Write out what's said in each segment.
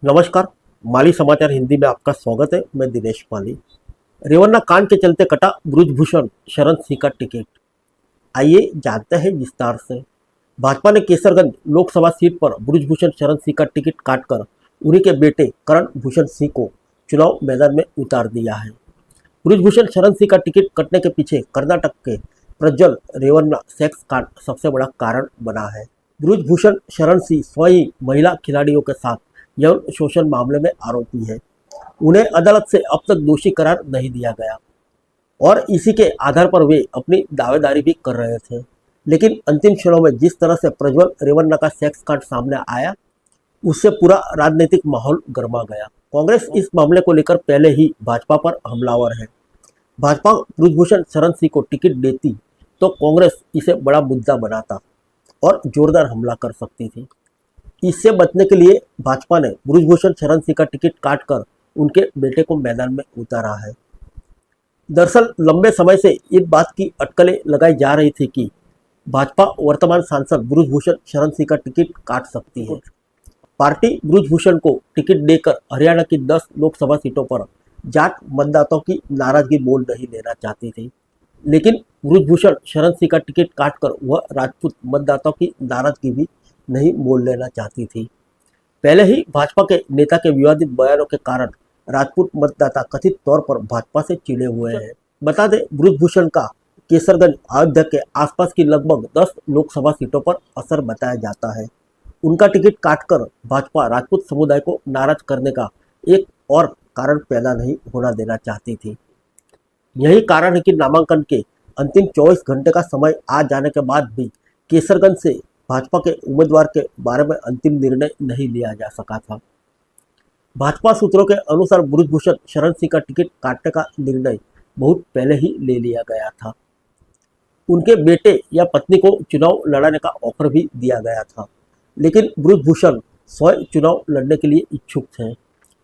नमस्कार। माली समाचार हिंदी में आपका स्वागत है। मैं दिनेश माली। रेवन्ना कांड के चलते कटा बृजभूषण शरण सिंह का टिकट। आइए जानते हैं विस्तार से। भाजपा ने केसरगंज लोकसभा सीट पर बृजभूषण शरण सिंह का टिकट काटकर उन्हीं के बेटे करण भूषण सिंह को चुनाव मैदान में उतार दिया है। बृजभूषण शरण सिंह का टिकट कटने के पीछे कर्नाटक के प्रज्वल रेवन्ना सेक्स कांड सबसे बड़ा कारण बना है। बृजभूषण शरण सिंह स्वयं महिला खिलाड़ियों के साथ यौन शोषण मामले में आरोपी है। उन्हें अदालत से अब तक दोषी करार नहीं दिया गया और इसी के आधार पर वे अपनी दावेदारी भी कर रहे थे। लेकिन अंतिम क्षणों में जिस तरह से प्रज्वल रेवन्ना का सेक्स कांड सामने आया, उससे पूरा राजनीतिक माहौल गर्मा गया। कांग्रेस इस मामले को लेकर पहले ही भाजपा पर हमलावर है। भाजपा बृजभूषण शरण सिंह को टिकट देती तो कांग्रेस इसे बड़ा मुद्दा बनाता और जोरदार हमला कर सकती थी। इससे बचने के लिए भाजपा ने बृजभूषण शरण सिंह का टिकट काटकर उनके बेटे को मैदान में उतारा है। दरअसल लंबे समय से इस बात की अटकलें लगाई जा रही थी कि भाजपा वर्तमान सांसद बृजभूषण शरण सिंह का टिकट काट सकती है। पार्टी बृजभूषण को टिकट देकर हरियाणा की 10 लोकसभा सीटों पर जाट मतदाताओं की नाराजगी मोल नहीं लेना चाहती थी, लेकिन बृजभूषण शरण सिंह का टिकट काटकर वह राजपूत मतदाताओं की नाराजगी भी नहीं मोल लेना चाहती थी। पहले ही भाजपा के नेता के विवादित बयानों के कारण राजपूत मतदाता कथित तौर पर भाजपा से चिढ़े हुए हैं। बता दें, बृजभूषण का केसरगंज अयोध्या के आसपास की लगभग 10 लोकसभा सीटों पर असर बताया जाता है। उनका टिकट काटकर भाजपा राजपूत समुदाय को नाराज करने का एक और कारण पैदा नहीं होना देना चाहती थी। यही कारण है कि नामांकन के अंतिम 24 घंटे का समय आ जाने के बाद भी केसरगंज से भाजपा के उम्मीदवार के बारे में अंतिम निर्णय नहीं लिया जा सका था। भाजपा सूत्रों के अनुसार बृजभूषण शरण सिंह का टिकट काटने का निर्णय बहुत पहले ही ले लिया गया था। उनके बेटे या पत्नी को चुनाव लड़ाने का ऑफर भी दिया गया था, लेकिन बृजभूषण स्वयं चुनाव लड़ने के लिए इच्छुक थे।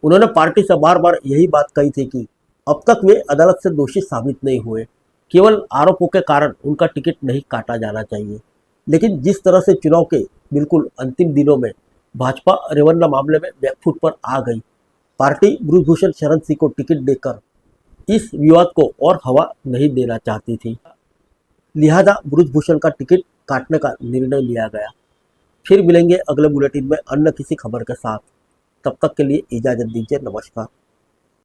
उन्होंने पार्टी से बार बार यही बात कही थी कि अब तक वे अदालत से दोषी साबित नहीं हुए, केवल आरोपों के कारण उनका टिकट नहीं काटा जाना चाहिए। लेकिन जिस तरह से चुनाव के बिल्कुल अंतिम दिनों में भाजपा रेवन्ना मामले में बैकफुट पर आ गई, पार्टी बृजभूषण शरण सिंह को टिकट देकर इस विवाद को और हवा नहीं देना चाहती थी। लिहाजा बृजभूषण का टिकट काटने का निर्णय लिया गया। फिर मिलेंगे अगले बुलेटिन में अन्य किसी खबर के साथ। तब तक के लिए इजाजत दीजिए। नमस्कार।